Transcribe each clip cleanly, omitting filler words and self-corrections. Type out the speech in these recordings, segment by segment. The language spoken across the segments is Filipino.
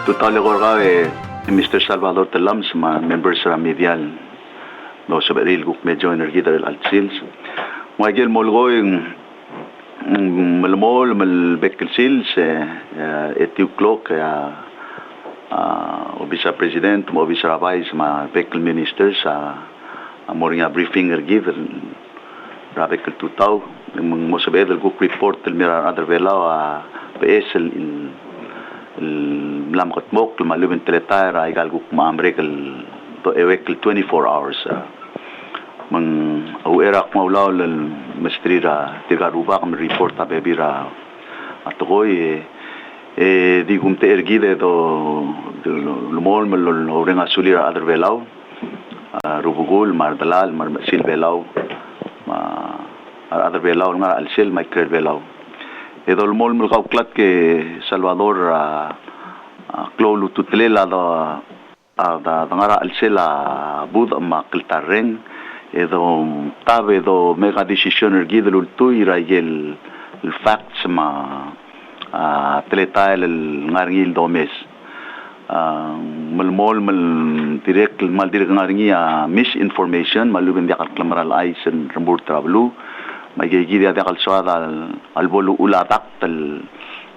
Tutali ko ka Mr. Salvador Talam sa mga members sa medial no sa beril kuk medyo energy dahil altsils. Magil molgo yung malmol malbekkel sils 8 o'clock obisa president mo obisa rabay sa mga bekkel minister sa morning briefing ergid rabekkel tutaw mo sa bedel kuk report el mira other vela PSL in lam katmok lumalubin teletay ra igal kuk maamrek to ewekel 24 hours mang awerak maulaw lal mastrira tigaruba kam report ta bebira atoy di gumte ergide do lumol malol orenga sulira other velaw rubugol mardalal marsil velaw other velaw nga alsel micro velaw edol mol mul kauklat ke Salvador klolu tutlela da ngara alsela bud ma kiltareng edo tabe do mega decision ergid lultu irayel el facts ma teletail el ngarngil domes malmol mal direct mal direct ngarngi misinformation malubin dia kalamaral aisen rambur travelu magigidi dia kalswada albolu ulatak tel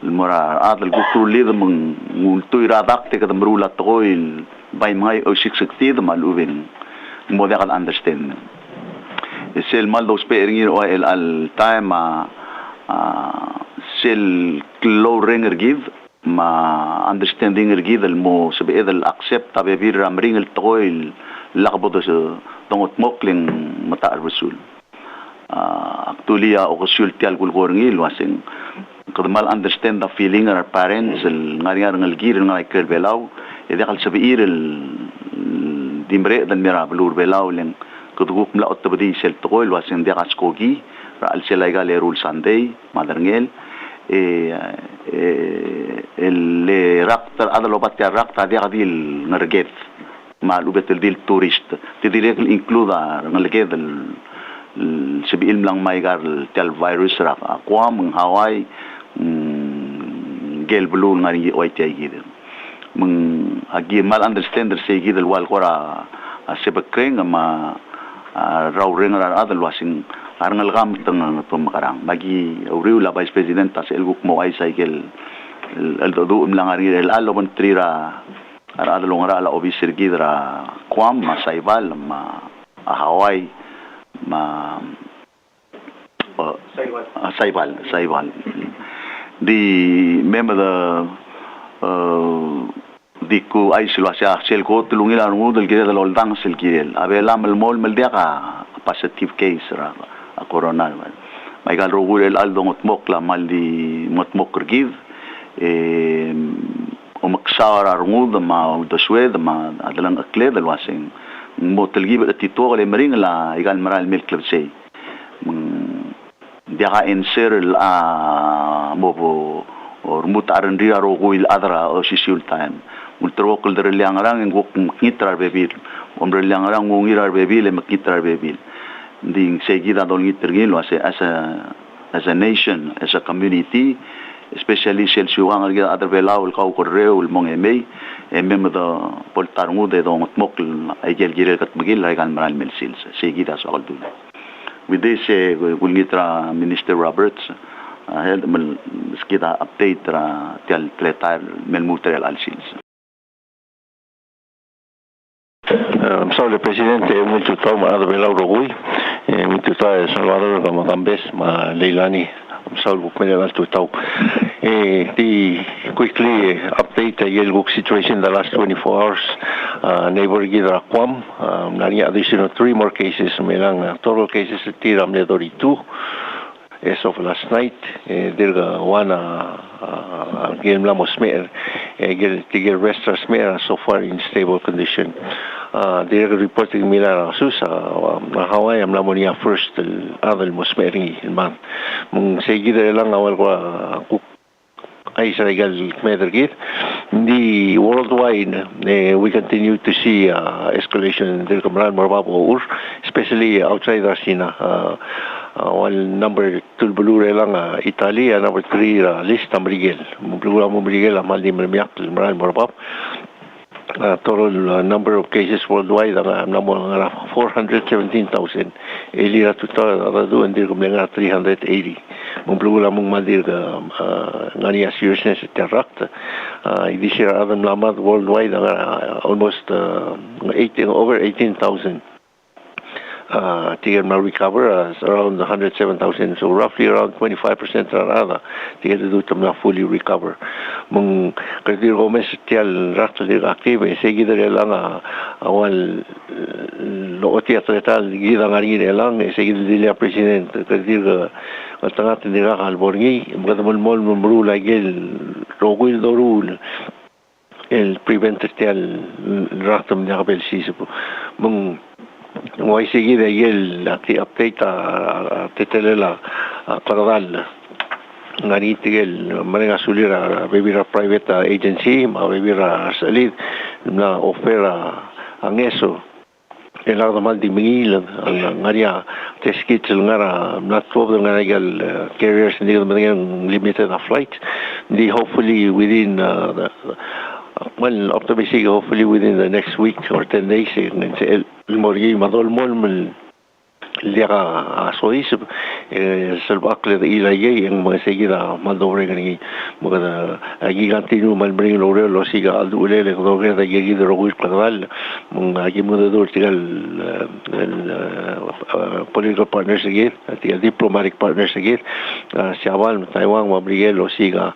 mora adal gukrulid mung multu iradak te kadam rulat ko il bay may o 660 malubin mo dia kan understand sel mal dos pering oil al time sel low ringer give ma understanding ergid el mo sabi edel accept tabe bir ramring el toil lakbodo so tongot mokling mata rasul actually o konsultial kulgorngil wasing kadmal understand the feeling of our parents el ngar ngal gir ngal kel belaw ede kal sabi el dimre dan mira blur belaw len kuduguk mla otbadi sel toil wasing dia kaskogi ra al selaiga le rule sunday madarngel le raktar adalobat ya rakta dia kadil ngarget malubet dil tourist tidirek include ngalget sabi lang may gar tel virus rak aqua mung Hawaii gel blue ngari oite gid mung agi mal understand say gid wal kora sebakreng ma raw ring ra adal wasing arngal gam tang tumakarang bagi uriula vice president tas elguk mo ay cycle el do lang ari el alo mon trira ara adalong ra la officer gidra kwam ma saibal ma Hawaii ma saibal di member di ko ay silwasya sel ko tulungila ngudel gidel oldang sel gidel abela mol dia ka positive case ra corona may gal rogul el aldo motmok la maldi motmok ergiv o maksara rungud ma do swed ma adalang akle dal wasing motel gib atito le mering la igal maral mil club say dia ka insert mobo or mutaran dia rogul adra o sisul time multrokol der liang rang ngok ngitrar bebil omre liang rang ngirar bebil e makitrar bebil ding seguida dol ngitergil as a nation as a community especially sel suang alga other velaw el kau korreo el mong emei mem da poltarngu de do motmok ay gel girel kat magil ay kan maral melsils seguida so aldu with this ngitra minister Roberts held mal skida update ra tel tletar mel mutrel alsils Sorry, Presidente, muito toma ada belau rogui, muito ta Salvador kama kambes ma leilani, salvo kumela tu tau. The quickly update the book situation in the last 24 hours. Neighbor gidra kwam, nani additional 3 more cases, melang total cases tiram le dori 2. As of last night, dirga wana game la mosmer, get restra smer so far in stable condition. They're reporting Mila Susa, Hawaii, am Lamonia first, other Mosmeri, man. Seguida lang awal ko ay sa regal Metergit. The worldwide, we continue to see escalation in the Kamran Morbapo, especially outside Rasina. Wal number 2 bulure lang Italia, number 3 list Amrigel. Mumplura Mumrigel amal di mermiak maral morpap. Total number of cases worldwide number 417,000. Elira tuta do and dir kumlenga 380. Mumplura mung madir ngani seriousness terrakt. This year adam lamad worldwide almost over 18,000. Tiga recover around 107,000, so roughly around 25% rada tiga itu tamna fully recover. Mung kerja Gomez tial rakto di aktif, segi dari lang awal looti atletal gila ngari dari lang, segi dari dia presiden kerja tengah tindira kalborgi, mungkin mul mulu lagi rogul dorul el preventative rakto menjawab sih mung Wai segi de yel ati update tetelela paradal ngani tigel manenga sulira bebira private agency ma bebira salid na ofera angeso el lado mal di mingil ngaria teskit ngara not problem ngara gal carriers ni limited flights di hopefully within optimistic hopefully within the next week or 10 days el morgi madol mol liga asodis selbakle de ilaye yang masegida maldobre gani magada gigantino malbring lore lo siga aldule le doge de gigi de rogul kladal agi mudador tigal political partners again tigal diplomatic partners again siawal Taiwan mabrige lo siga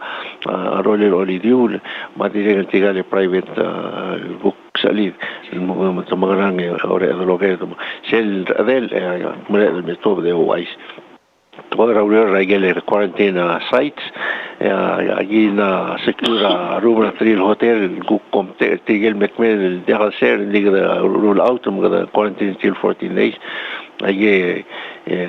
role olidiul matire tigal private book salid magarang ore lo que sel adel mure del método de wise toda reunión regel quarantine sites allí na secura rubra tril hotel gu comte tigel mekmel de hacer liga rule out quarantine till 14 days allí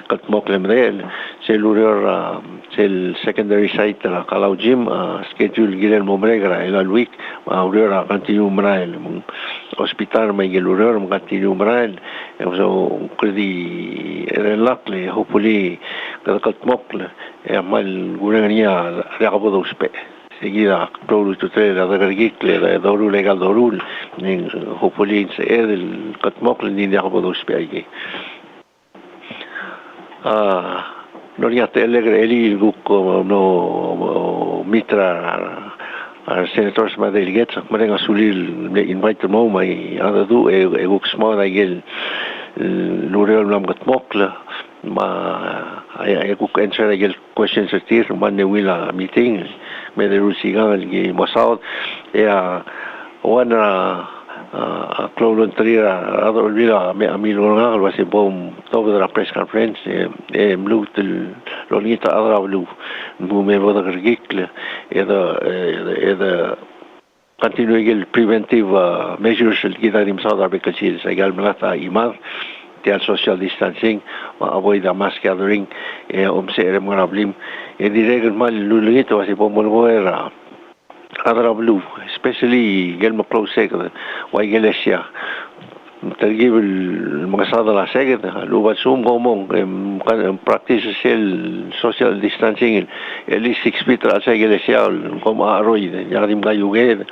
katmok lemrel cellular cell secondary site la kalau gym schedule gilen momregra el week aurora continue mrael hospital may geluror continue mrael so kredi relakle hopefully katmok mal gurania rakabo spe seguida todo tu tre la regikle doru legal dorul ning hopefully se el katmok ni rakabo spe aí non è allegre lì il gucco no mitra al senatore Smadeliget marenga sulil invite mo mai ada du e guk small agel l'urel nam gatmokla ma e guk answer agel questions atir manne wila meeting me de rusigan ge masao e wana Claude Triera ador vila me amigo ngal was bom todo de la press conference mlut lonita adravlu mu me voda gergikle eda continue el preventive measures el gidarim sada bekalsil egal mlata imar the social distancing avoid the mass gathering omse morablim direct mal lulito was bom volver adravlu especially gelma prosek wa iglesia تجيب المقصاد على ساجد لو بسوم قومون practice el social distancing at least 6 feet على ساجد الشيء قوم أروي يعني ما يوجد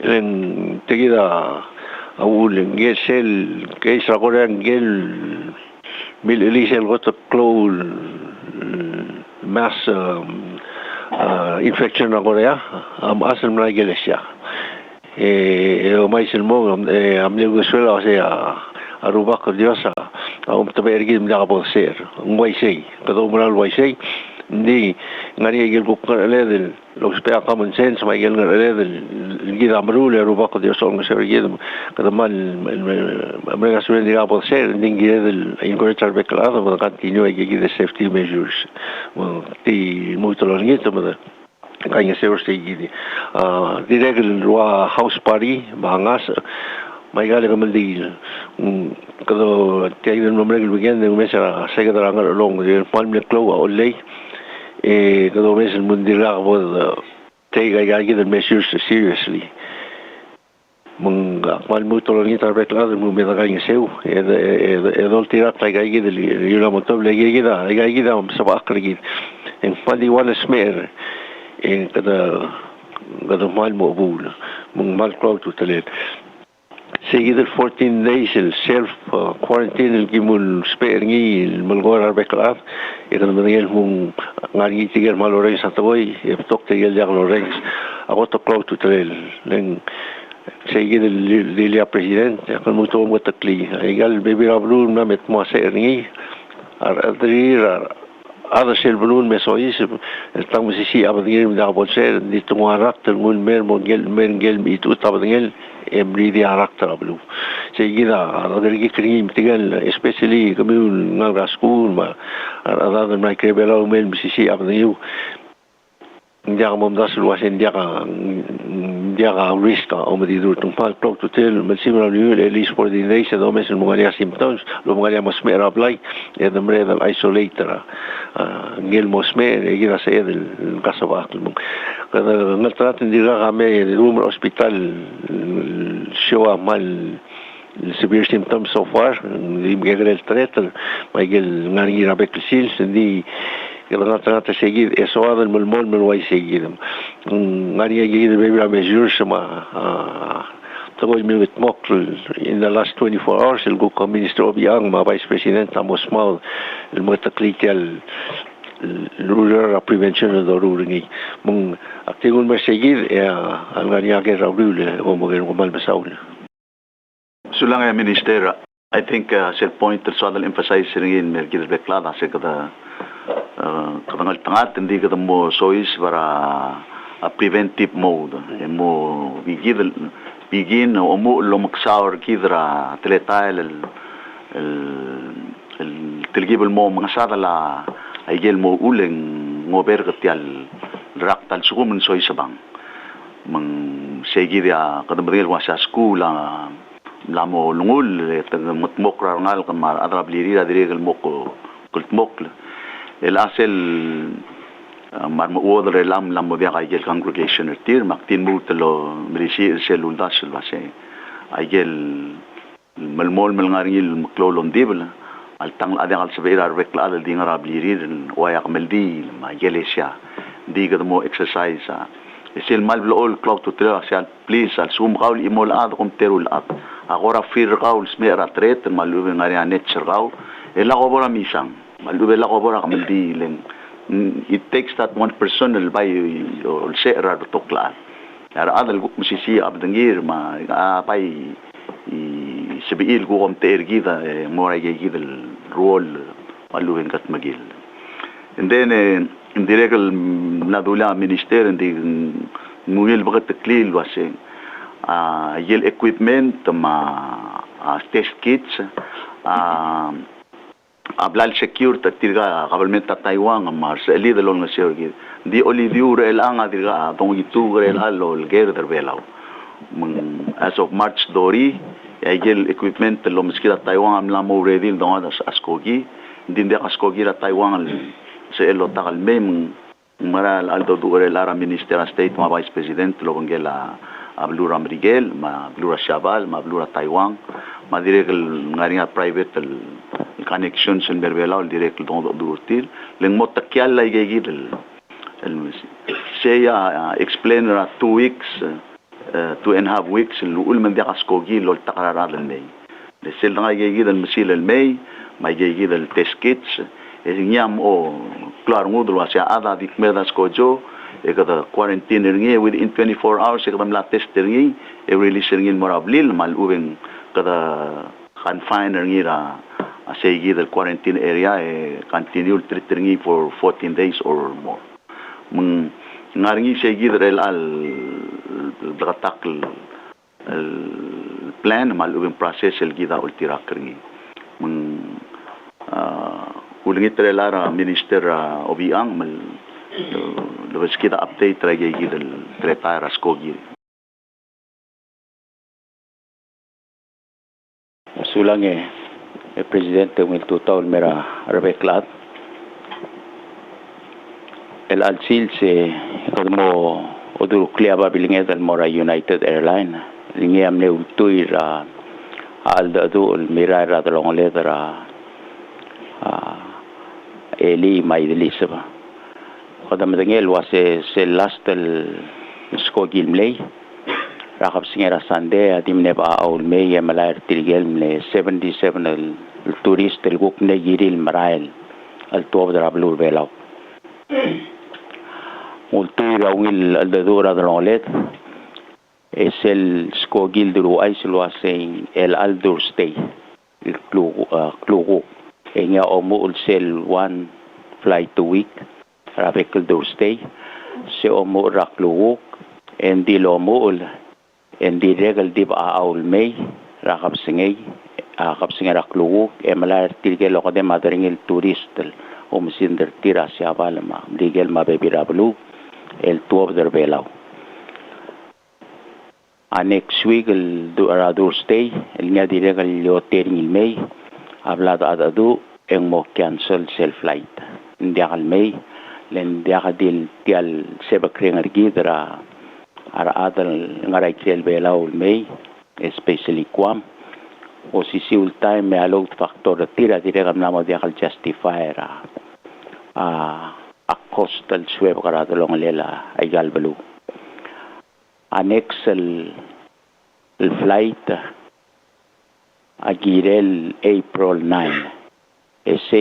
لأن تجدا أقول جيل سيل كيس رقوران جيل بالإليس الغط كلول mass infection رقوريا أصل من جيل الشيء mais el mo amlego suela o sea aruba con diosa taber gid mda po ser un waisei todo moral waisei ndi ngari gel ko le lo spea common sense mai gel le gid amru le aruba con diosa on ser gid kada mal amrega suela diga po ser ndi gid encourage beclado con continue gid de safety measures ti molto longito kanya sewer segi di regel wa house party bangas mai gale kamaldi kado tiyan mo regel weekend ng mesa sega daranga long di palm le clo olay kado mesa mundira bo take I gotta get the measures seriously akmal mo tolong kita beklar mo medagay seu edol tirak lagay gid yula mo tob lagay gid sa akal gid en pali wala smer en kada mal mo bul mong mal crowd to talent seguido 14 days el self quarantine el gimul sper ngi malgora beklar e kada mangyel mong ngari tiger maloreng sa toy e tok tiger jak loreng ako to crowd to talent len seguido lilia president kan mo to mo takli egal baby rablun na met mo sa ngi adrir ada sel belun mesois estang sisi abadingel da bolser dito ngarak termun mongel itu tabadingel every dia arak tablu seguida adargi kring tigal especially kami ngal school ma ada na krebela mel sisi abadingel dia ka momdas luasen dia ka risk o medidur tung pal clock to tell maximum renewal at least for the nation do mes mga symptoms lo mga mas mera apply e the mera isolator ngel mosme e gira sa el kasabak mo kada ngaltraten dira kami rumor hospital show mal severe symptoms so far di migel tretter migel ngani rabek sils di kailangan natin seguir eso adal mulmol mulway seguir ngani gigid baby measures sama tagoy minute mock in the last 24 hours el go minister of young ma vice president amos mal el mataklitial rural prevention do ruringi mong aktigun ma seguir ang ngani age raulule o mo gen mal basaul sulang minister I think sel point so adal emphasize ringin mergid beklada se kada katangal tangat hindi ka mo sois para preventive mode mo begin o mo lumaksaur kidra teletail el tilgibel mo mga sadala ay gel mo uling mo bergatial raktal sukumun sois sabang mang segiria kadamril wa sa school lamo lungul mutmok rangal kamar adrabliri dirigel moko kultmok el asel marmo order lam dia kay congregation tir maktin mutlo milisi selul dasel wase ayel malmol malngaril maklolon dibel altang adang al sabira rekla al dinga rabliri waya kameldi magelesya di mo exercise sil malblo all clock to tell asal please al sum qawl imol ad kum terul at agora fir qawl smera tret maluwe ngari nature qawl ela gobora misang malubela ko bora kamdi len it takes that one personal by or share to klan ara adal guk musisi abdangir ma pay sibil ko kom tergida mora gigid role maluwen kat magil and then indirectly nadula minister indi nguyel bagat klil wase yel equipment ma test kits ablal secure tatirga government ta Taiwan mars eli de lon ngasir di oli diure el anga dirga tong itu el alol ger der belau as of March dori agel equipment lo miskira Taiwan am la mo ready don askogi din de askogi la Taiwan se elo tagal mem mara aldo dure la minister state ma vice president lo bangela ablura Miguel ma blura Chaval ma blura Taiwan ma direct ngaringa private connections in berbela direct don durtil leng motakyal la igigid say explain 2 weeks 2.5 weeks lul man dia askogi lol taqrarar al may le sel nga igigid al misil al may ma igigid al test kits nyam o klar ngudlo asya ada dikmeda skojo kada quarantine ringi within 24 hours kada la test ringi release ringi morablil mal ubeng kada confine ringi ra asay the quarantine area continue treating for 14 days or more ngaringi segi rel al bagatak plan mal ubeng process el gida ultira kringi ulingi trelara minister obiang mal lubes kita update lagi gida treta raskogi sulange el presidente umil total mera rebeklat el alsil se como odur cleaba bilinge del mora United Airline lingam ne ultui ra alda du mirai ra dolong letra eli mai delisaba kada madangel wase se last el skogil mlei rakap singera sande adim ne ba aul mei malair tirgel mle 77 el turist el guk ne giril marail al tuab dra blur belau ultui ra ungil alda du ra dolong let es el skogil duru aislo asen el aldur stay el klugu enya omu sel one flight a week rabekel dur stay se omu raklugu endi lomul endi regal dib aul mei rakap singay raklugu emala tirgel lokade madaringil turist omsinder tira siabal ma digel ma bebirablu el tuob der belau next week el dur stay el nya diregal yo tering mei hablado adadu en mo cancel self flight ndiakal mei len diakadil tial sebakrengar gidra ara adal ngarai krel belau mei especially kwam o si ul time me alot factor tira diregam namo diakal justifier a coastal sweb karado long lela ay galbalu annex el flight agirel April 9 ese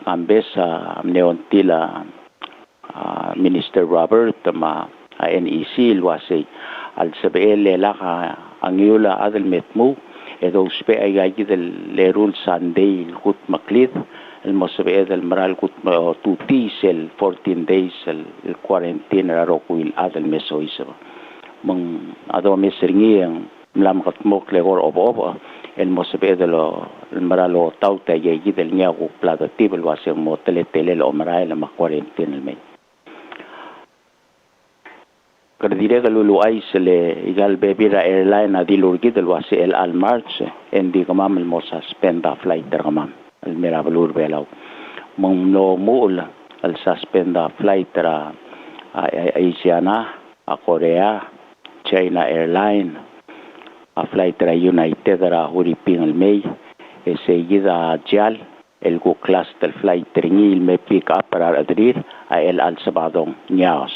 gambesa neontila Minister Robert ma NEC luase al sabel la angula adel metmu edo spe ay gidel lerul Sunday gut maklid el mosbe del maral gut tutisel 14 days el quarantena rokuil adel mesoisa mong ado mesringi ang mlam katmok legor obo el mosbe del maralo tauta ay gidel nyagu plata tibel wase mo tele lo maral ma quarantena me kardire galulu ay sele igal bebira airline adilur gidel wase el al march endi kamam el mo suspend a flight der kamam el mirabalur belau mong no mul al suspend a flight ra Asiana a Korea China airline a flight ra United ra huriping el mei seguida jal el go class del flight ringil me pick up para adrir a el al sabadong nyaos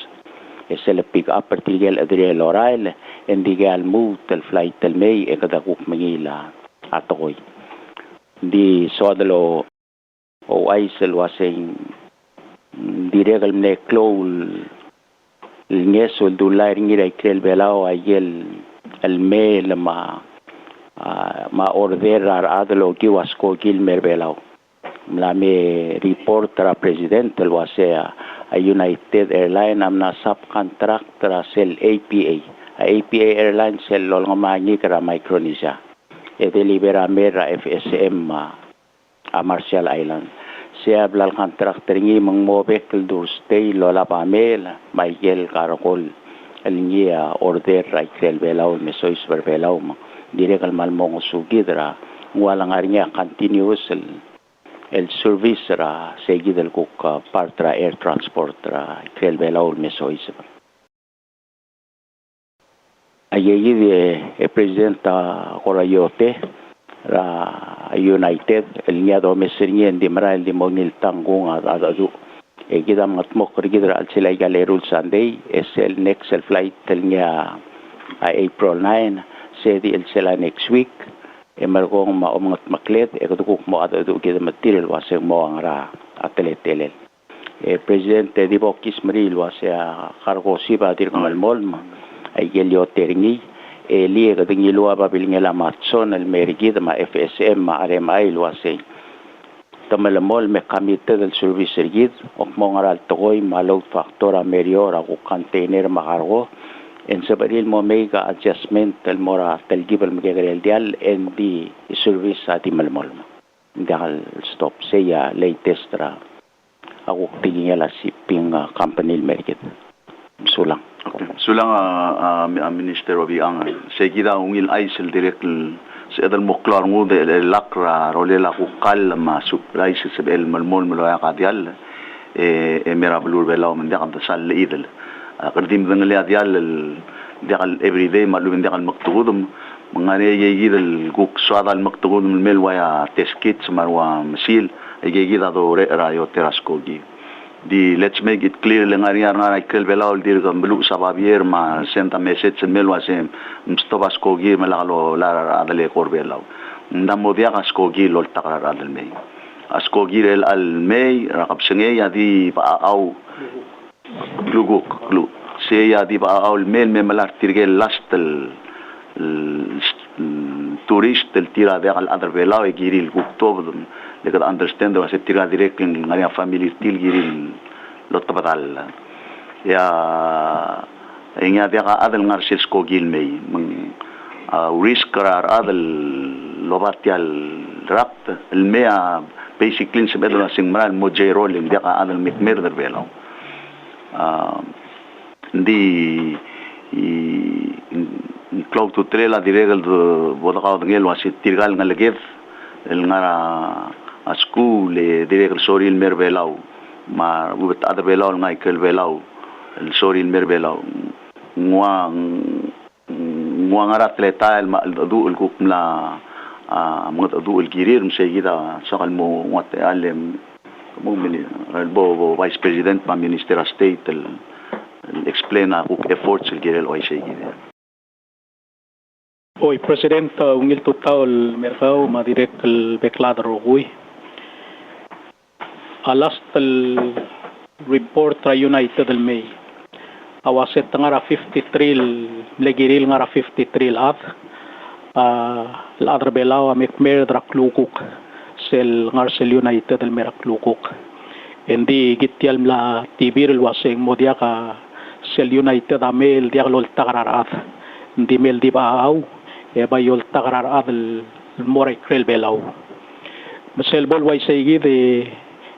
es el pick up partigel adriel oral en digal move del flight del mei e kada kuk mangila atoy di sodalo o aisel wasing diregal ne clol ngeso dollar ngira krel belao ayel el mail ma orderar adlo ki wasko gil merbelao la me reporter president el wasea a United Airline amna subcontractor sel APA Airline sel lolngamani kara Micronesia e delibera mera FSM a Marshall Island siya blal contractor ngi mang mobek dur stay lola pamel Michael Caracol el ngi order raikrel belau mesois berbelaw direkal malmong sugidra walang arnya continuous el service ra seguidel kuk partra air transport ra krel belau mesois ayeyi de presidenta Corayote ra United el niado mesrien di maral di monil tanggung adadu e gidam matmok rigidra al sila galerul Sunday es el next el flight el nya April 9 se di el sila next week e margong maomangat maklet e kudukuk mo adadu gidam material waseng mo ang ra ateletelel e presidente di bokis maril wasea cargo siba dir kamal molma ay gelio teringi eli kadingi luwa babilingela matson el merigid ma FSM ma RMI luwase tamalamol me committee del service rigid ok mongaral toy malog factor merior ako container makargo en sabaril mo mega adjustment el mora tel gibel megagrel dial en di service ati malmol dahil stop saya latest ra ako tingala shipping company merigid sulang sulang minister obi ang seguida ungil aisel direct sa edal muklar ngude lakra rolela ku kal ma supply sa sebel malmol maloya kadial e merablur belaw men dak sal idel qardim dengan lihat dial diakal everyday malum diakal maktugudum mangane yegidal guk swada al maktugudum melwaya test kits marwa masil yegida do rayo teraskogi di let's make it clear lengari ngara kel belao dir gamblu sababier ma senta message melwa sem mstobaskogi melalo la adale korbelao ndamo diaka skogi lol takrar adal mei askogi el al mei rakap senge yadi pa au gluguk glu se yadi pa au mel me malar tirgel lastel tourist el tira de al adal belao e giril guktob they could understand was it tira direct in ngari family til giril lot patal ya inga dia adal ngar skogi mei risk karar adal lobatial rapt المية basically سبدنا سيمرال موجي رولين دقا هذا المكمير در بيلو دي كلوك تو تريلا دي ريغل بودقاو دنجل واسي تيرغال نلقيف النارا اسكو لي دي ريغل سوري المير بيلو ما وبت ادر بيلو نايكل بيلو السوري المير بيلو ngwa ngara tleta el du el kupla mga adu el girir msegida sakal mo ngate alem mo mini el bo vice president pa minister of state el explain a efforts el girel oi segida oi president ungil total mercao ma direct el beklad rogui alast el report ra united el may awaset ngara 53 legiril ngara 53 lat ladra belao mekmer draklukuk sel ngar sel united el meraklukuk endi gitial la tibir el waseng modia ka sel united amel diaglol tagararat ndi mel di baau e bayol tagararat el more krel belao mesel bol way segi de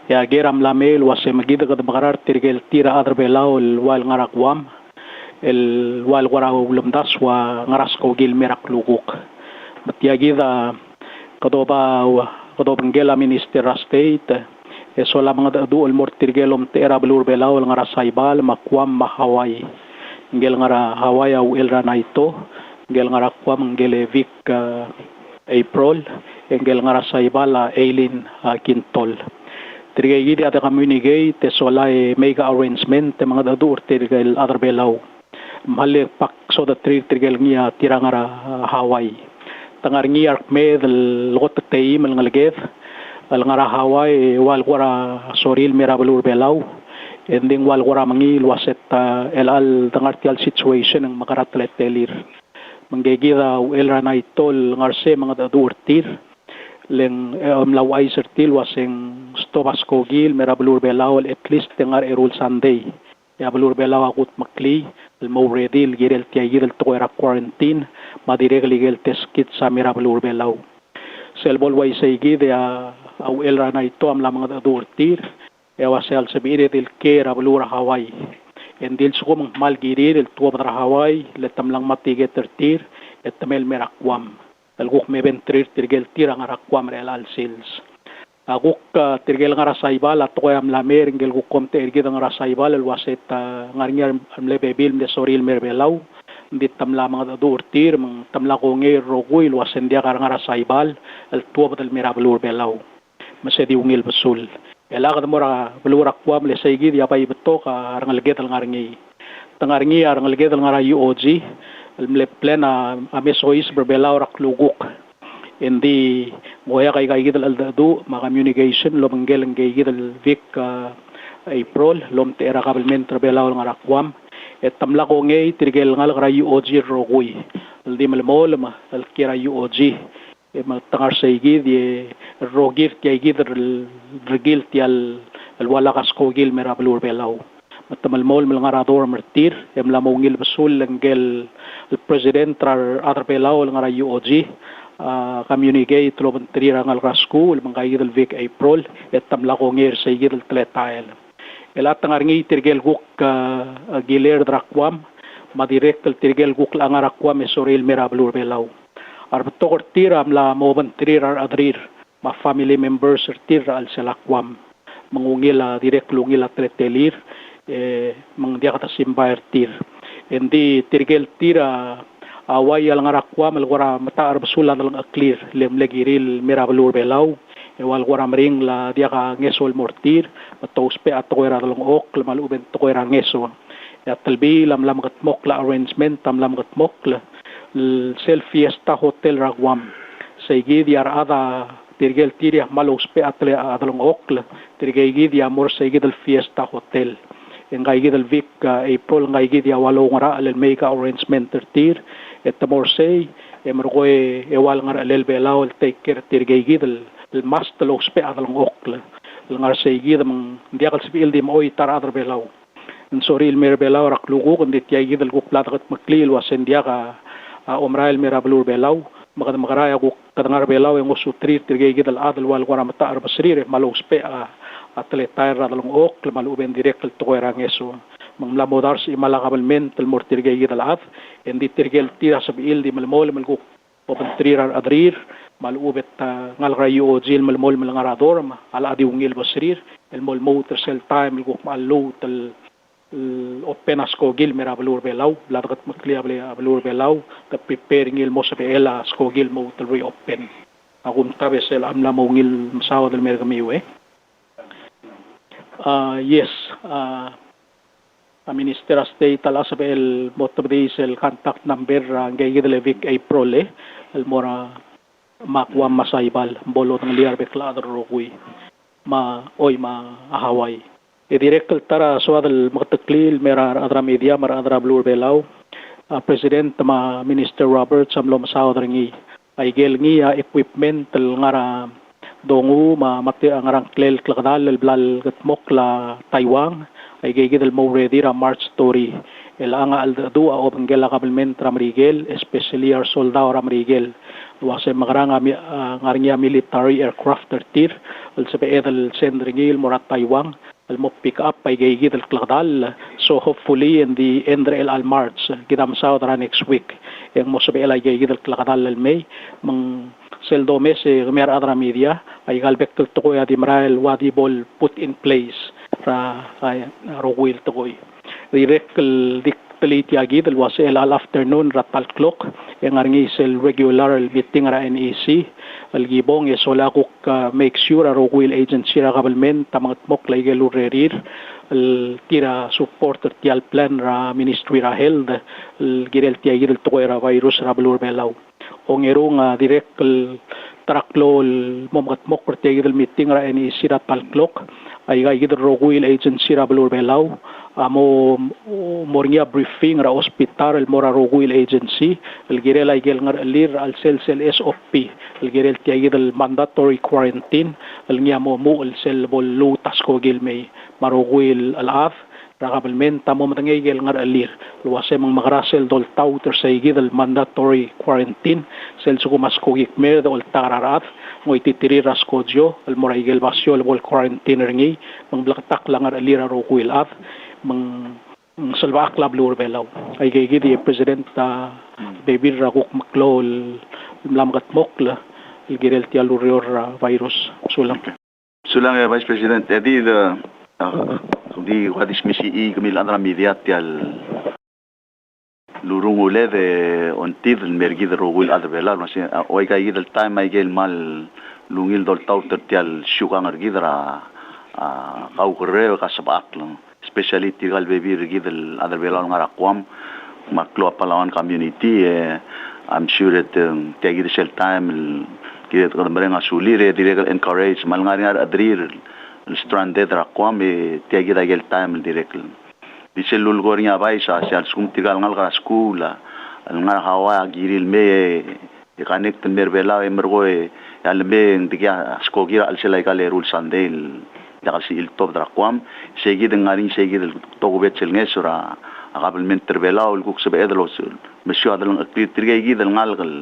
ya geram la mel wasem gida ka bagarar tirgel tira adra belao el wal ngarakwam el wal wara ulumdas wa ngaras ko gil meraklukuk matiagida kadobangela minister state sola mga du ul mortirgelom tera blur belao ngara saibal makwam mahawai ngel ngara hawai au elra naito ngel ngara kwam ngele vik april ngel ngara saibal eileen kintol tirgegi ada communicate te sola mega arrangement te mga du urtirgel other belao malle pak so da tirgel ngia tirangara hawai tangar ngiark med lot teim al ngalgef al ngara hawai wal gora soril merabalur belau ending wal gora mangil waset el al tangar tial situation ng makaratlet telir manggegida el ranay tol ngarse mga dadurtir leng lawai sertil waseng stobasko gil merabalur belau at least tangar erul sunday ya balur belau akut makli el mawredil girel tiagir el toera quarantine madireg legal test kit sa merabalur belau selbol way saygi de au el rana ito am lamang adurtir e wasel sabirit el kera balur hawai endil sukum mal girir el tuwa badra hawai letam lang matige tertir etamel merakwam el guk mebentrir tirgel tira ngarakwam rel al sales aguk tirgel ngara saibal atko am lamer ngel guk komte ergid ngara saibal el waset ngarngar amlebe bil de soril merbelau dit tamla mga durtir mang tamla ko ngir rogoy wasen dia ngara saibal el tuwa del mirablur belau masedi ungil basul elagad mora belurak kwam le saygi dia pay beto ka rangal getal ngarngi tangarngi rangal getal ngara UOG el plena amesois berbelau rakluguk indi moya kay gidal aldadu ma communication lo manggel ngay gidal vik april lom te era kabelment belau ngara kwam et tamla ko ngay tirgel ngal ra UOG rogoy di malmol ma al kira UOG e matangar saygi di rogir kay gidal regil tial al wala kasko gil merablur belau matamalmol malngarador martir em lamongil basul langgel el president rar other belau ngara UOG communicate lo menteri rangal rasku mangkay del week april et tamla ko ngir saygi del tletail elat tangarngi tirgel guk giler drakwam madirect tirgel guk langarakwam esoril merablur belau arbeto kortira amla mo menteri rar adrir ma family members tir al selakwam mangungil direct lungil atletelir mang dia kata simbayar tir Hindi tirgel tira away al ngarakwa malwara mata arbsula lang clear lem legiril mirabalur belaw wal wara mring la dia ka ngesol mortir matospe at toera lang ok lamal uben toera ngeso ya talbi lam gat mokla arrangement tam lam gat mokla self fiesta hotel ragwam saygi diar ada tirgel tiria malospe atle adalong ok tirgegi dia mor saygi del fiesta hotel ngay gidal week April ngay gid ya walo ngara alel make arrangement tertir et more say emroe ewal ngara alel belaw take care tirgay gidal el mastlo spe adalong okla ngar say gid mang diakal sibil dim oy tar adar belaw en soril mer belaw raklugo kondit yay gidal guklat kat maklil wasen diaka omrael merablur belaw magad magaraya guk kadangar belaw en usutrir tirgay gidal adal wal wara mata arbasrir malo spe atletay radalong ok maluben direct al toerang eso manglamodar si malakabalment al mortirgay gidalaf endi tirgel tira sabil di malmol malgo opentrirar adrir malubet ngalrayo ojil malmol malangarador al adiungil basrir el mol motor sel time malgo mallo tal openas ko gil merabalur belaw lagat makliable abalur belaw ta preparing il mo sa bela sko gil mo tal reopen agun tabe sel amla mo ngil masawa del mergamiwe. Yes, Minister of State alasabel motabdis el contact number ngay gidalevik April el mora makwa masaybal bolot ng liar beklador rogui ma ahaway direct tara swadal magtaklil mera adra media mara adra blur belaw President Minister Robert samlom saudringi ay gel ngi equipment el ngara dongu mati ang rangklel klakdal blal gatmok la Taiwan ay gigidal mo ready ra March story el anga al dua o bangela kabelment ramrigel especially our soldado ramrigel wase magaranga ngarnya military aircraft tir al sabe edal sendringil morat Taiwan al mo pick up ay gigidal klakdal so hopefully in the end al March gidam south next week yang mo sabe ay gigidal klakdal al May mang seldo mese mer adra media ay galbek to ko ya dimrael wadi bol put in place ra ay rogwil to ko direct dictalit yagi del wasel al afternoon ratal clock yang arngi sel regular meeting ra NEC al gibong esola ko make sure rogwil agency ra government tamangat mok laigel rerir al tira supporter tial plan ra ministry ra health al girel tiagil to ko ra virus ra blur belaw ongerong direct traklo momat mok pertegil meeting ra ni sirat palklok ay gid rogwil agency ra blur belaw amo mornya briefing ra hospital el mora rogwil agency el girel ay gel ngar lir al sel SOP el girel tiagid el mandatory quarantine el nyamo mo el sel bol lutas ko gil may marogwil al af rakabalment tamo matangay gel ngar alir luwase mang magrasel dol tauter sa igid al mandatory quarantine sel sukumas ko gikmer dol tararat mo ititiri raskodyo al moraigel basyo al bol quarantine ringi mang blaktak lang ngar alir aro kuil af mang salwa aklab lur belaw ay gigid di president baby rakuk maklo lamgat mokla il girel ti alurior virus sulang Vice President edi di wadis misi kamil andra media tial lurung ule de ontid mergi de rogul advela no se oi kai gidel time ai gel mal lungil dol tau tial syukang argidra kau kre ka sabak lang especially tigal baby gidel advela ngarakwam maklo palawan community I'm sure that tagi de sel time gidel ko merenga sulire direct encourage mal ngar adrir stranded rakwam tiagi da gel time direct di selul gornya bai sa sel sum tigal ngal ka skula ngal hawa giril me connect merbela emergo al me diga skogira al selai ka lerul sandel da si il top rakwam segid ngarin segid to bet sel ngesura qabel men terbela ul kuk sebe edlo mesho adal tirgai gidal ngal gal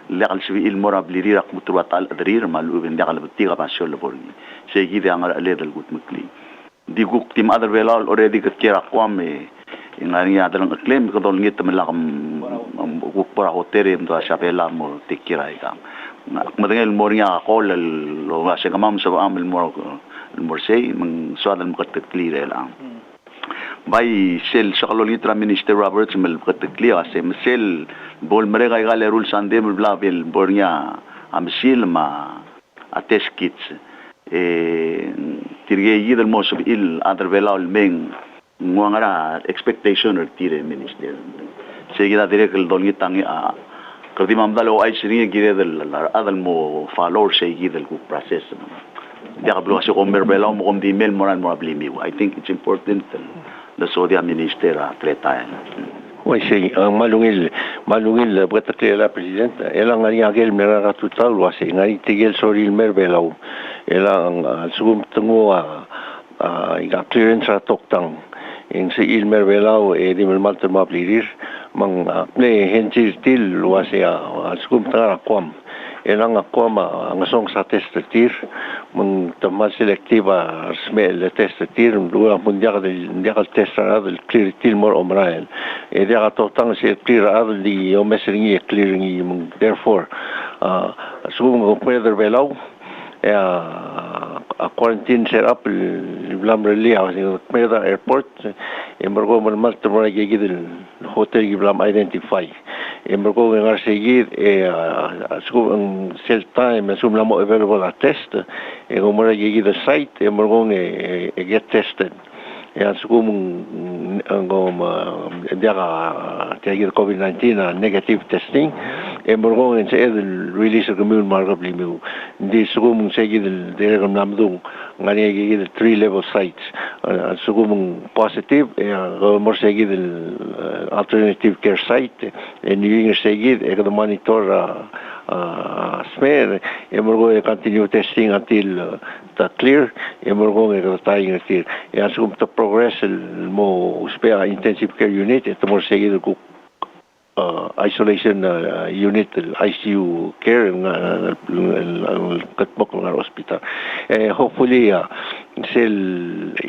legal sibi il morab liri rak mutwatal adrir malu ben dagal btiga basyo leborni segi de angar aledal gut mukli di guk tim other velal already kat kira kwam ngari adal claim ko dol ngit melakam guk para hotel ndo asapela mo tikira ikam madengel mornya qol lo wase kamam sa amel mor المرسي من سؤال المقتل كلير الآن Bai sel sakalolitra Minister Roberts mel kateklia se sel bol mereka igale rule sande mel blavel bornya amsil ma ates kits tirge yidel mosob il adrevela ol meng nguangara expectation er tire minister seguida direct el dolgi tangi a kadi mamdalo ay siringe gire del adal mo follow seguida el process dia kablo kasi kommer bela mo kom di mel moran mo ablimi. I think it's important the Sodia minister treta. Wai sei malungil betakle la president ela ngani agel mera total wase ngani tigel soril merbelau ela sugum tengu iga clearance toktang ing se il merbelau di malter mablirir mang ne hentil til wase sugum tara kwam ela ngakwam ngasong sa testatir mang tamal selektiva smel testatir dua mundial del testara del clear til mor omrael dia totang se clear ad di omesringi clearing therefore sugum puede belau a quarantine set up blam relia meda airport embargo mal tomar que el hotel que blam identify embargo en seguir sugum cell time sugum la available a test como era que the site embargo get tested sugum dia ka COVID-19 negative testing embargo en se el release commun markably mu di sugum seguir el direct namdung ngani que 3 level sites sugum positive more seguir el alternative care site en nivel seguir el monitor smear embargo continue testing until the clear embargo tying until sugum to progress el mo spare intensive care unit et more seguir isolation unit ICU care in Katmok hospital. Hopefully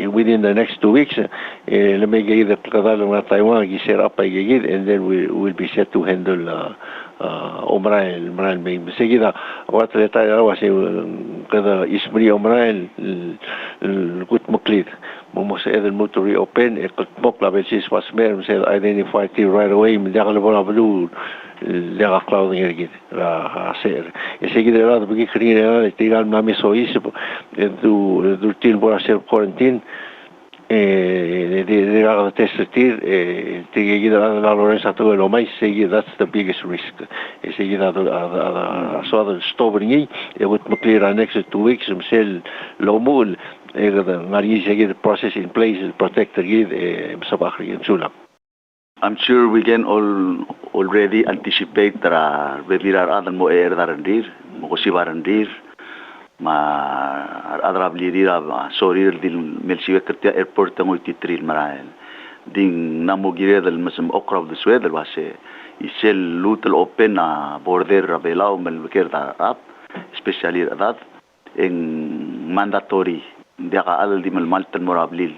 within the next 2 weeks let me get the kadalo Taiwan set up and then we will be set to handle Omrael may seguida what the tayo was kada ismri Omrael good muklit mo sa eden mo to reopen Katmok level 6 was mer said identified right away medakal blue lega clouding ergit la hacer seguida la porque quería tirar mami sois du til por hacer quarantine de la testatir seguida la Lorenza todo lo más seguida that's the biggest risk seguida so the stobring would clear next 2 weeks sel lo mul ngari seguida process in place protect the sabahri insula. I'm sure we can already anticipate that bebirar adan mo darandir mo kosibarandir ma adrablirira sorir dil melsiwe kertia airport tango titril marael ding namugire del masam okrav de sweder wase isel lutel open border rabelao melkerda rap especially that en mandatory dia ka al di maltan morablil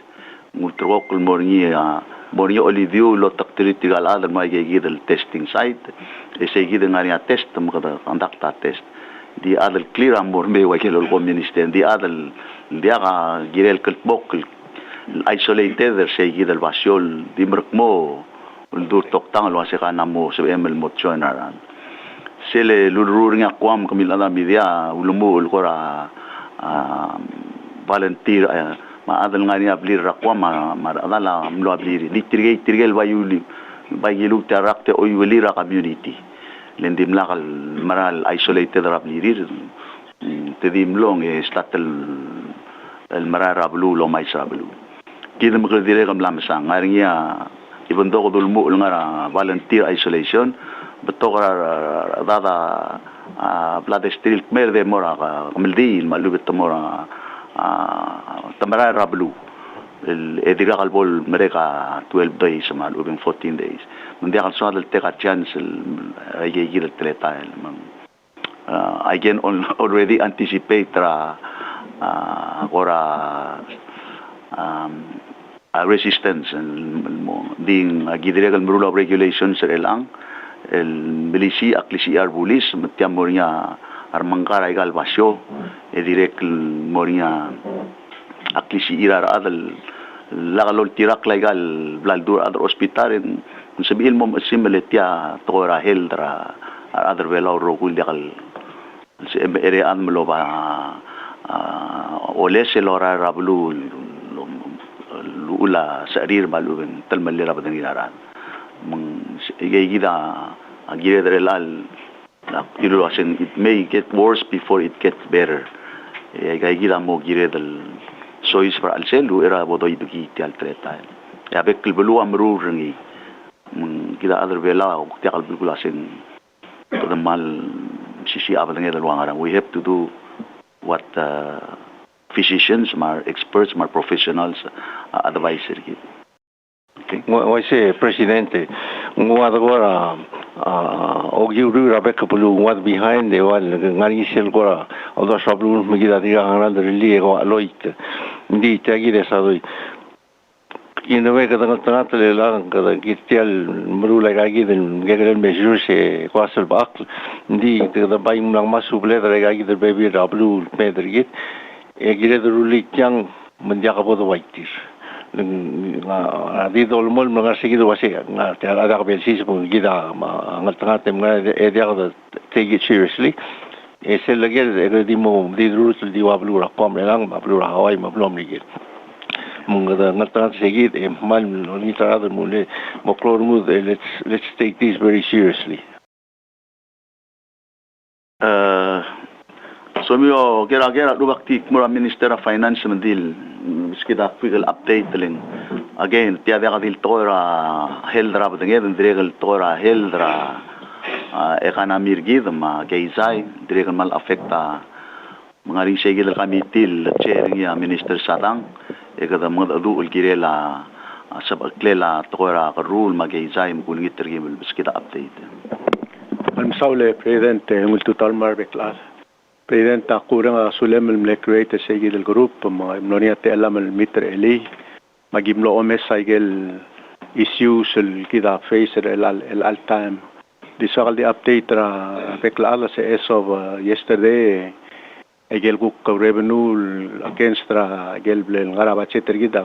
mutrokul morni olidio lo taktiriti gal adal ma gigidel testing site seguida ngari test mo conduct test di adal clear amor me wakil ol minister di adal dia ka girel kelbok isolated seguida el vasiol di merkmo dur toktang lo se kana mo se emel mo joinaran sele lurur nga kwam kamilala media ulumu ul kora volunteer ma adal ngani ablir rakwa ma adala mlo ablir litirgel bayulu tarakte o yulira community lendim lakal maral isolated rablirir tedim long statel el maral rablu lo mais rablu kidem gredire kam lamsang ngaringia even though dulmu ngara volunteer isolation betokara dada blood streak merde mora kamildi malubet mora tamara rablu el ediga albol mereka 12 days mal ubin 14 days mundia kalso del teka chance ay gigil treta I can already anticipate agora resistance ding gidiregal rule of regulations elang el milisi aklisi arbulis metiam moria armangkara igal basyo direct moria aklisi irar adal lakalol tirak legal blaldur other hospital in sabihin mo similar ya tora heldra other vela rogul yakal si ere an meloba ole selora rablu lula sarir maluben talmalira badan ilaran meng igida agire derelal it may get worse before it gets better igida mo gire del sois para al selu era bodo idugi ti al treta ya bekil belu amru rengi kita other vela ti al bulasin to the mal sisi abadang edal wangarang we have to do what physicians mar experts mar professionals advise gitu. Waise presidente ngwa agora ogiuru rabek pulu what behind the wall ngari sel gora oda sablu migida diga ngana deli ego aloit ndi tagi de sadoi inove kada ngata tele la kada gitial mrula gagi den gegel measure se kwasel bak ndi kada bai mulang masu ble da gagi de baby rablu pedrigit egire de ruli kyang mendia kabodo waitis di dolmol mga seguido wasi nga ada ka bensis mo gida nga tem nga dia ka take it seriously ese lagi di mo di rule di wablu ra kom lang mablu ra hawai mablom ni gid mga nga seguid man ni tarado mo le mo klor mo let's take this very seriously. So mio gera lubaktik mura Minister of Finance mandil skida quick update ling again tiada kadil tora heldra badenged diregal tora heldra economy gid ma geizai diregal mal affecta mangari segil kamitil chairing ya Minister Satang ekada madu ulgirela sabaklela tora rule ma geizai mkulngit tergimel skida update Almsaule Presidente multutal marbeklas Presidenta kurang sulem create segi del grupo mnonia te alam el mitre eli magimlo omes saigel issues el kida face el al time this all the update ra bekla se as of yesterday egel guk revenue against ra gel blen ngara bache tergida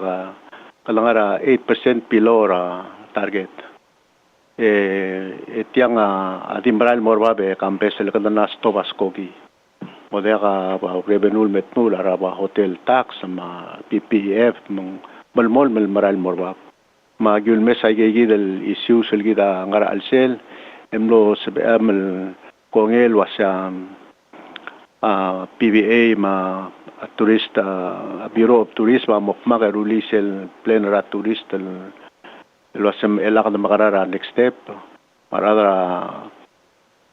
kalangara 8% below ra target etiang adimbral morbabe campesel kadana stobas kogi modera revenue metnul araba hotel tax ma PPF malmol maral morba ma gyul mesay gidel issue selgida ngara alsel emlo sebamel kongel wasam PBA ma turista Bureau of Tourism mokma rulisel plenera turist el wasam elak de makarara next step marada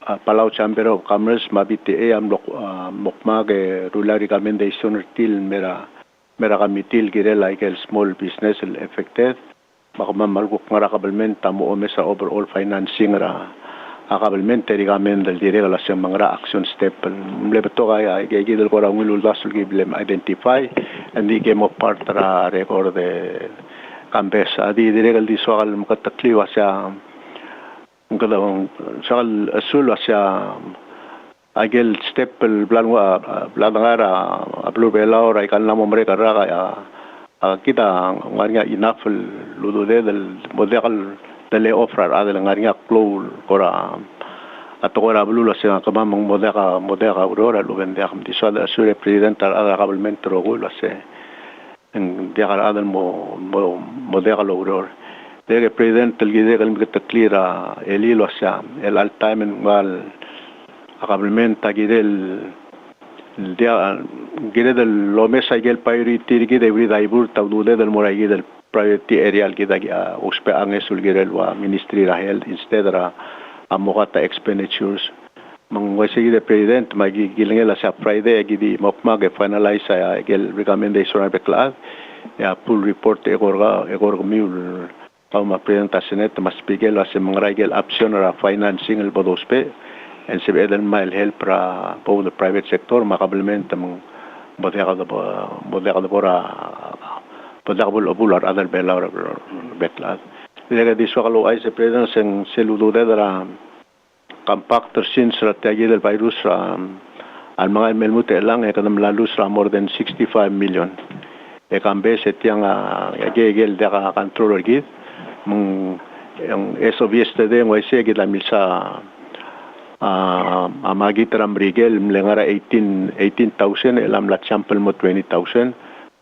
Palau Chamber of Commerce mabiti am mokma ge rural recommendation til mera kamitil gire like el small business affected makama malguk ngara kabalment tamo omesa overall financing ra akabalment recommend del dire la semanga action step mlebeto ga ge del ko ngulul dasul gi blem identify and the game of part ra record de campesa di dire gal di soal makatakli wasya ngalaw sakal asul asya agel step blanangara ablu bela ora ikan namo mereka raga kita ngarinya enough ludo del model dele offer adel ngarinya clow kora atokora ablu asya kamang model aurora lu bende am disal asure president ala kabelment rogul asya dia adel model aurora Dere president telgide kalm ketakira eli losa el al time ngal akabalmenta gidel dia gidel lomesa gel priority gide wi daibur tawdude del morai del priority area gida uspe angesul gidel wa ministry ra health instead ra amogata expenditures mangwasi gide president magi gilengela sa Friday gidi mopma ge finalize ya gel recommendation be class ya full report egorga miul Pauma presentación esta mas pigel hace mangragel option ra financing el bodospe en se edel mail help ra po the private sector makablement mang bodega bora podabul obular adal belar betlas diga di sokalo ay se presence en seludo de ra compactor since ra tagi del virus ra al mga melmute lang e kadam lalus ra more than 65 million kambe set yang gegel da controller gid mung yang as of yesterday ngoi se gid lamil sa amagi tram rigel mlengara 18,000 elam la sample mo 20,000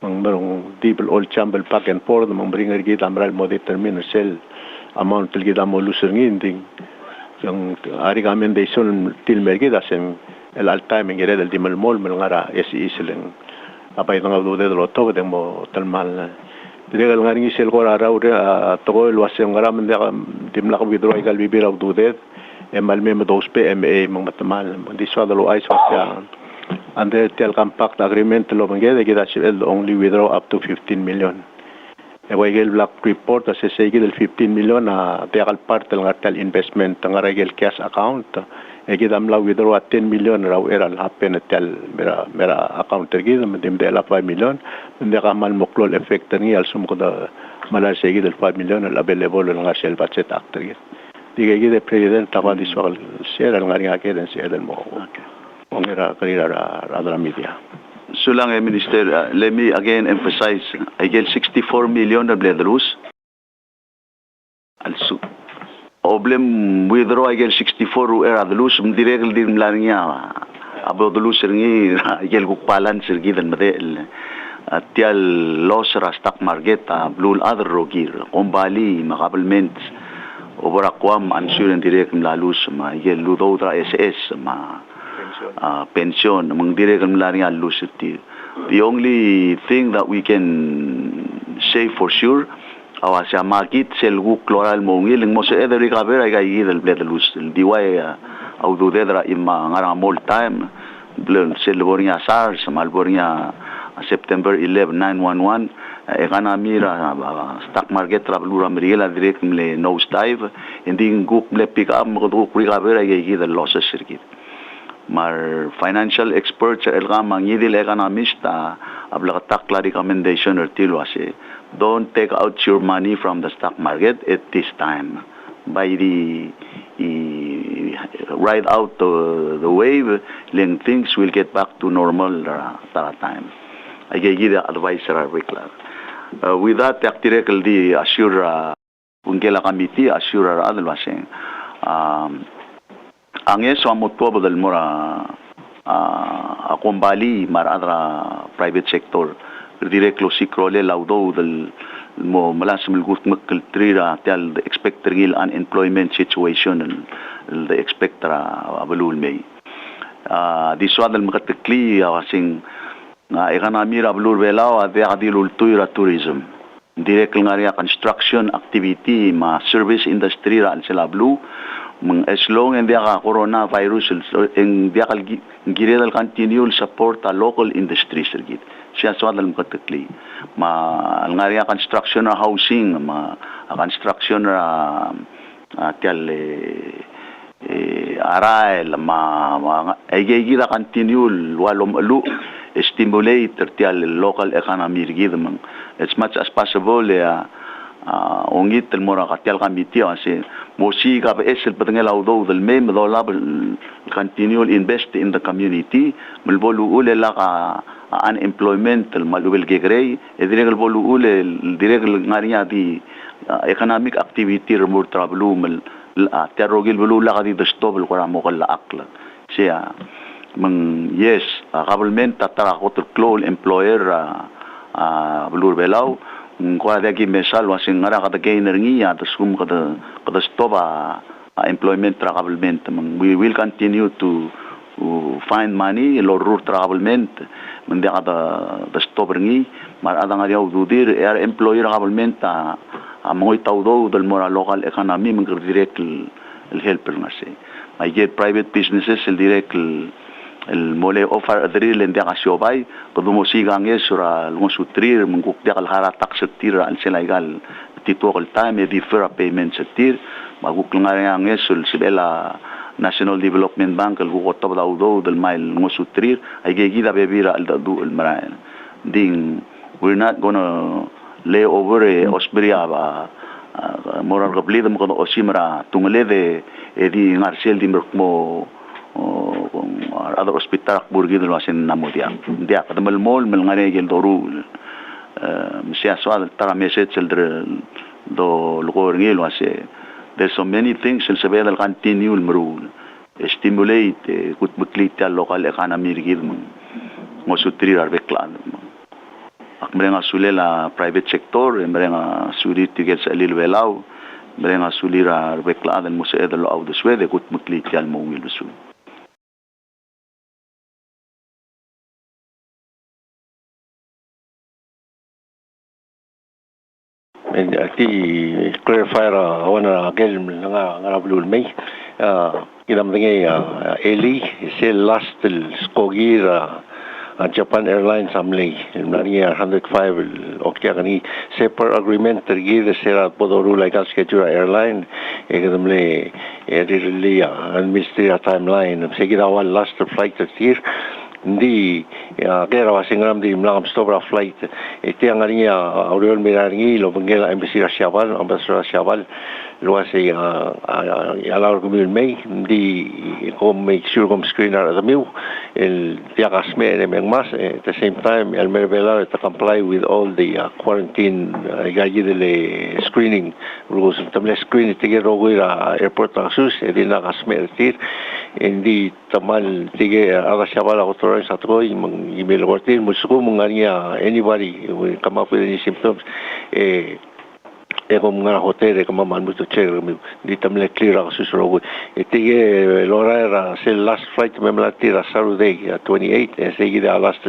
mang barong double all sample pack and forth mang bringer gid amral mo determine sell amount gid amo lusengin ding yang ari recommendation til mergi dasen el alta mengere del dimel mol melngara esi iseleng apa itu ngadu de lo to de mo talmal diregal ngaringi sel ko ara ure to el wasem ngara men de dimla ko withdraw igal bibir au dudet emal mem dos PMA mang matmal di swada lo ice wasya under tel compact agreement lo mengede gida el only withdraw up to 15 million el black report as se del 15 million de al parte del tel investment ngara el cash account gidam la withdraw 10 million raw era happen tel mera account gidam dim de la 5 million de kamal moklol effect ni al sum ko da mala se del 5 million available nga sel budget actor diga gide president taba di swal share al ngari ake den se del mo ongera karira radra media. So lang Minister, let me again emphasize, I get 64 million na bledrus. Also, problem withdraw I get 64 era adlus, directly din lang niya. Abo adlus ringi, I get kukpalan sirgidan madel. Tial loss ra stock market, blue other rogir, kumbali, makapalments, overakwam, insurance direct mlalus, ma I get ludodra SS, ma pension among direkan mlaring alusiti. The only thing that we can say for sure awa sa market selgu chloral mongil mo sa either recover ay gidel bledalus diway au do dedra imma ngara mol time blen selbornya SARS malbornya September 11 911 economy ra stock market ra blura meriela direct mle nose dive ending group mle pick up mo do recover ay gidel losses circuit. Mar financial experts elgam ang idil economist ablakatakla recommendation or tilwase don't take out your money from the stock market at this time by the ride out the wave then things will get back to normal that time I give the advisor with that directly the assure ungela committee assure adalwase ang eso amot po badal mora akumbali maradra private sector directly sikrole laudo del mo malas milgut makaltrira tel the expecter gil unemployment situation the expectra abalul may diswadal makatekli awasing economy abalul belaw ade adilul tuira tourism direct ngaria construction activity ma service industry ra sila blue as long as the coronavirus in the giredal continue support the local industries sergit siya swadal makatekli ma ngaria construction or housing ma construction tel arail ma gira continue walom lu stimulate tel local economy gidam as much as possible ongit el mora katial committee ase mosi ka esel patengel audo del mem do la continue invest in the community mulbolu ule la ka unemployment el malubel gegrey ediregal bolu ule diregal ngaria di economic activity remur travel mel terrogil bolu la ka di stop el qura mo kala akla sia mang yes government tatara ko close employer bulur belau ko ada ki mesal wasing ngara kada gainer ngiya ta sum kada stoba employment travelment we will continue to find money lorur travelment mende kada the stop ngi mar ada ngari udir air employer travelment amoy tawdo del mora local economy mengir direct el helper ngase I get private businesses el direct el mole offer adril en dia kasiyobay kudu mo sigang esura lungo sutrir menguk dia kal haratak setir al selaigal titual time e defer payment setir maguk ngarang esul sibela National Development Bank el gugo tob daudo del mail lungo sutrir ay gida bebira al dadu el marain ding we're not gonna lay over osbria ba moral gablid mo kono osimra tungle de edi ngarsel di mo other hospital burgi del wasin namudia dia kadamal mol mel ngare gel doru Siya soal tara message do lugar ngilo ase. There's so many things el saber al continue merul stimulate kut muklit ya local economy rigid mo sutri arbeklan. Ak merenga sulela private sector merenga suri tigel sa lil welau merenga sulira arbeklan mo sa edalo au de swede kut muklit ya mo wilusu. Ti clarifier wana agel nga blue may kinam dingi Eli se last skogi Japan Airlines amli nani 105 okya kani separate agreement tergi de sera podoru like schedule airline ekadamle really administrative timeline segida wal last flight tir hindi kaya wasingram di mlangam stop flight iti ang niya aureol mirangi lo bangela embassy Siabal ambassador Siabal luasi allow kumil may hindi ko make sure kom screener at the meal el tiakasme mas at the same time el mervela to comply with all the quarantine gagidele screening rules tamle screen tigero guira airport asus edina kasme tir hindi tamal tige aga Siabal auto sa troy mang email wortin musuko mangania anybody will come up with any symptoms kung nga hotel kung man mo to check di tamle clear ako susuro itige lora era sa last flight memla tira Saturday 28 sige da last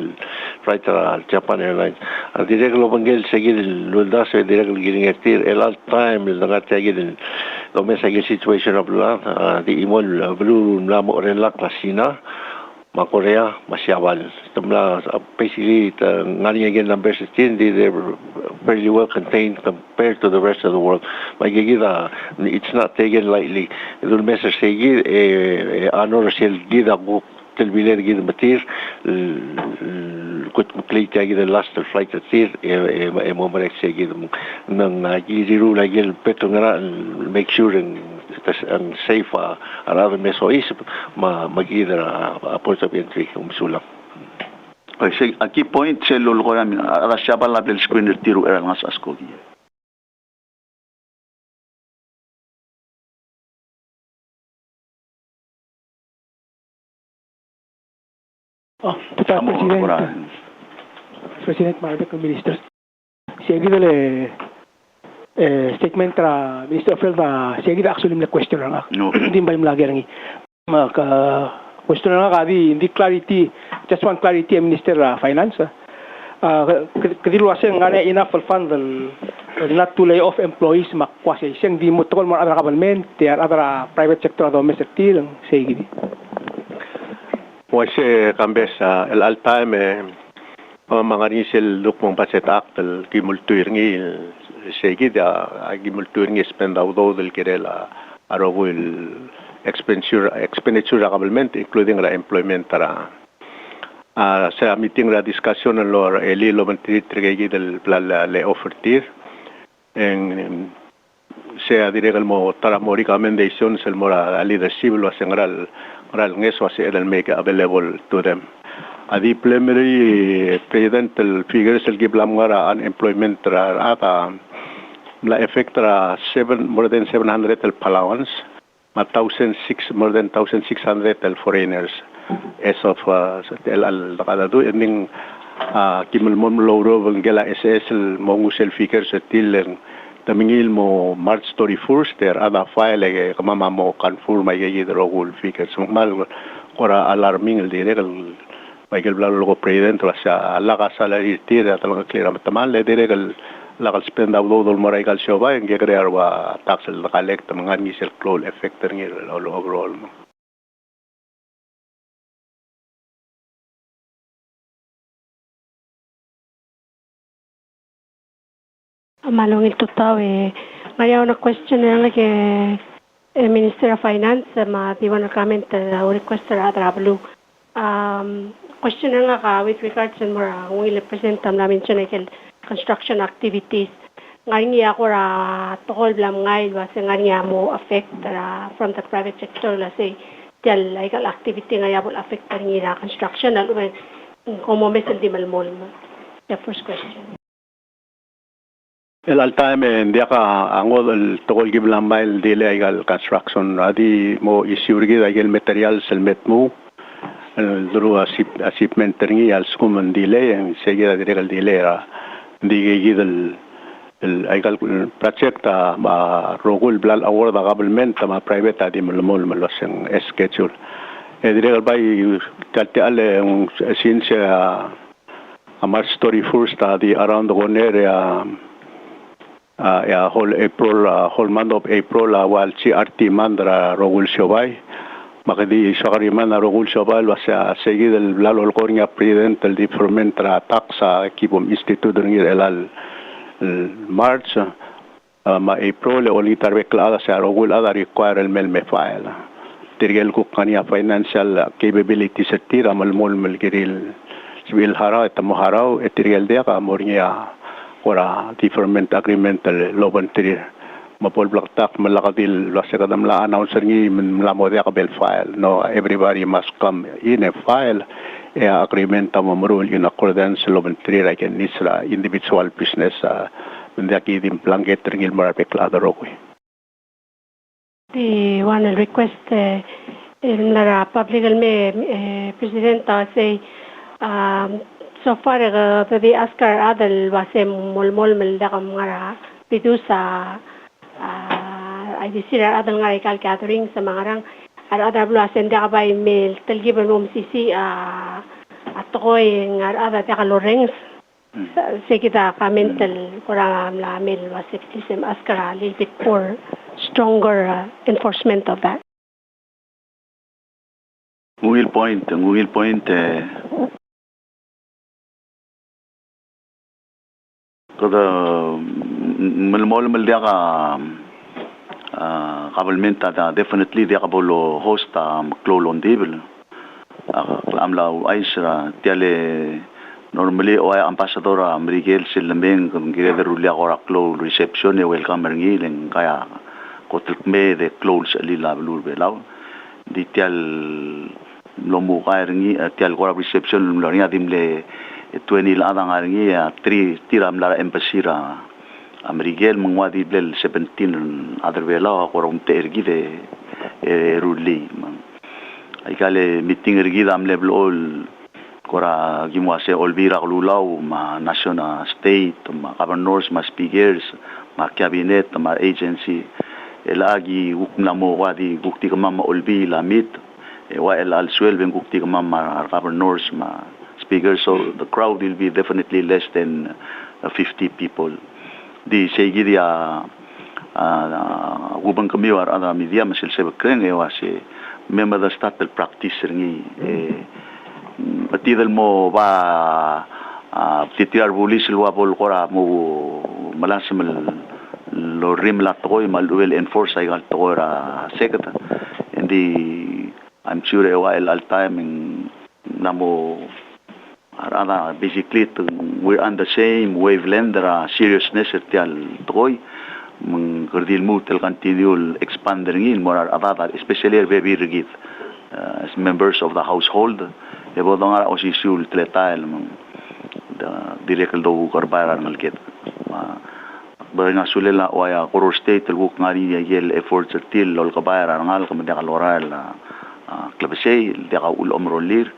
flight Japan Airlines directly bangel sige lulda sa directly giling tir el all time nga tagil lo message situation of di imol blue namo ren la klasina ma Korea Siabal tamla basically ngani again number 16 they were fairly well contained compared to the rest of the world magigida it's not taken lightly dul message sige honor sel gida go telbiler gida matir kut mukli tagi the last flight at tir mo marek sige nang giziru lagi petro nga make sure ang safe around meso isip mag-either port of entry umsulang. Okay, a key point sa lolo ko namin, siya pa label screener tiro eral nga sa askogi. President Marvick, Minister. Sige dali statement tra Minister of Health sige actually na question nga. Hindi ba yung lagi rangi. Question nga kadi hindi clarity just one clarity Minister Finance. Kadilu aseng nga enough fund not to lay off employees makwasi siyang di mo tol mo other government there other private sector domestic lang sige di. Wase kambes el all time mga nisel lukmong budget act kimultuir ngi sige da agimultuir ngi spend audo del kirela arogul expenditure government including la employment tara sa meeting la discussion lor eli lo mantitrigegi del le offertir en sea direcal mo tara mo recommendations el mora leadership lo sengral ngeso se el make available to them adi preliminary president el figures el giblam ngara unemployment ata la effect more than 700 el Palawans more than 1,600 el foreigners as of el kadadu ending kimulmom loro bangela SS el mongusel figures til tamingil mo March 31st der ada file kamama mo confirm ay rogul figures mal ora alarming el direct Michael Blanco logo president sa laga salary tira talaga clear matamal le direct lagal spend out do moray kal shoba ang gagrear wa tax la collect mga nisel clone effect ng overall mo. Malungit tutaw ngayon na question na nga Minister of Finance diwan na comment request ra travel question na nga with regards to more will present namin siya na construction activities ngani ako ra tokol blam ngay base ngani mo affect from the private sector la say tel legal activity nga yabol affect ni na construction na como mesel di malmol the first question. El altame dia ka angol el tokol giblang mail dile igal construction adi mo isyurgi igal material sel metmu dulu asipment teringi al skum dile yang segi igal dile ra digi gidel el igal project ma rogul blal award da government ma private adi melmol meloseng schedule edigal bay kalti ale since March 31st adi around the one area whole April, whole month of April, while CRT mandra rogul shobay, makadi shakari man rogul shobay was seguido el lalo cornia president el department taxa equipom instituto ngir elal March ma April oli tarbekla sa rogul ada require el melme file. Tirgel ko kanya financial capability sa tira malmol melgiril sibil hara et moharaw etirgel dia ka mornia ora deferment agreement loban tiri mapol blaktak malakadil wasekadam la announcer ngi mlamo dia kabel file no everybody must come in a file agreement amamrul in accordance loban tiri like an isra individual business mendaki dim blanket ngil marapek la darokoi the one request la public president say so far the askar adal wase molmol meldakam ngara pidusa ay disira adal ngara kal gathering sa mangarang ada blo asenda bay mail talgiban sisi atoy ngar ada ta loreng se kita kamental kurang la mail wase kisem askar a little bit more stronger enforcement of that. Will point kada malmol dia ka government definitely dia ka bolo host klolon debil amla aisra tiale normally o ambassador Miguel Silambeng kung gireverulia ora close reception e welcome ngileng kaya kotel me de close alila blur belaw di tial lomu kairingi tial ora reception loria dimle 20 la adang aringi 3 tiram la embassy ra Miguel mengwadi bel 17 other vela korum tergi de ruli ay kale meeting ergi dam level all kora gimwase olbira lulau ma national state ma governors ma speakers ma cabinet ma agency elagi uknamo wadi gukti kama olbi lamit wa el al swel ben gukti kama governors ma speakers, so the crowd will be definitely less than 50 people. Di segi dia ubang kami war ada media masil sebekeng wasi member the started practice ringi batidal mo ba titiar bulis luabol kora mo malasam lo rim la toy mal well enforce ay gal tora sekata and I'm sure al time namo arada basically we're on the same wavelength seriousness tial toy mengkerdil mutel continue expanding in more arada especially baby rigid as members of the household ebo dongar osisul tletal the directly do korbaran malket barang sulela waya koro state luk ngari yel efforts til lol kabayar ngal kamda kaloral klabsey deka ul omrolir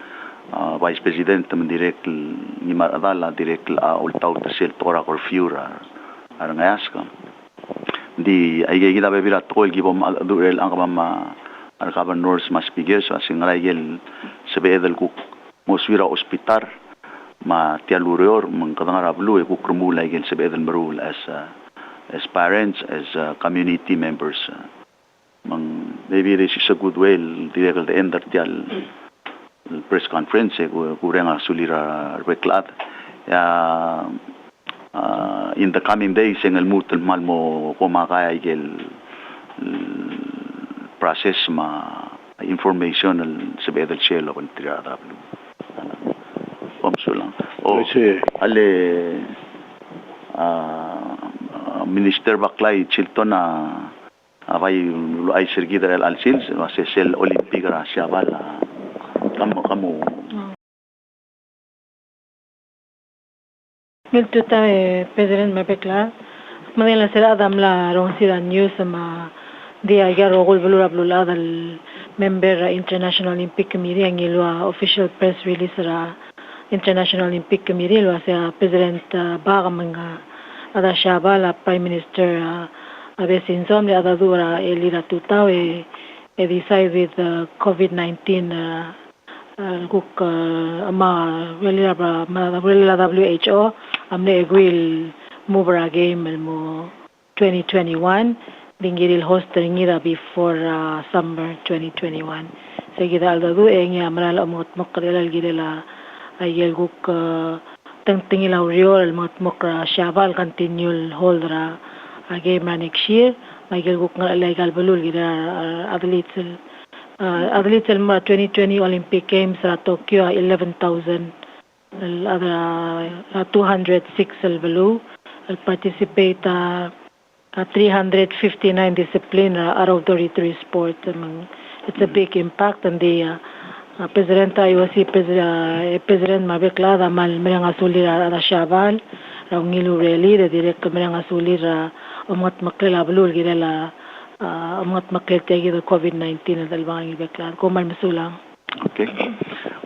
vice president man direct ni maradala direct ul taw sel tora corfiura arngayaska di ay gida bebira tol gibom durel ang kamama al governors mas speakers asingray yel sebedel kuk moswira hospital ma tialurior mengkadangara blu e kukrumula yel sebedel marul as parents, as community members. Maybe this is a good way direct the end of the press conference kurang sulira reklat in the coming days ang mutul malmo kumakaya igel process ma information sa bedel shell of tirada blu pomsulang ale Minister Baklay Chilton abay ay sergida el alsils wase sel olympic ra siabal kamu Miltuta President Mapekla Manila sila adam la rong sila news sama dia garo gol belura belula dal member International Olympic Committee ang ilwa official press release ra International Olympic Committee lo sa President Baga mga ada Shaba la Prime Minister abesinzom le ada dura elira tutao decide with COVID-19 kuk ama welila WHO amne agree move a game mo 2021 dingiril host ringira before summer 2021 segida aldadu engi amral amot mokrelal girela ayel guk tengtingil auriol mot mokra shaval continual holdra game next year ayel guk legal balul gira athletes 2020 Olympic Games sa Tokyo 11,000 206 below participate 359 discipline out of 33 sports. It's a big impact, and the President IOC President Mabeklada mal merang asulir ara Shaval rangilu rally de direct merang asulir umat maklela belur girela umat maklet tegi the COVID-19 dalbang ibeklar ko mal masulang. Okay.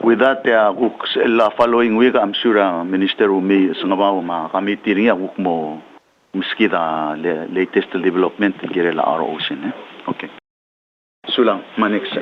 With that, la following week, I'm sure Minister Umi sangabaw committee ringa mo miski da latest development girela ROC. Okay. Sulang, next.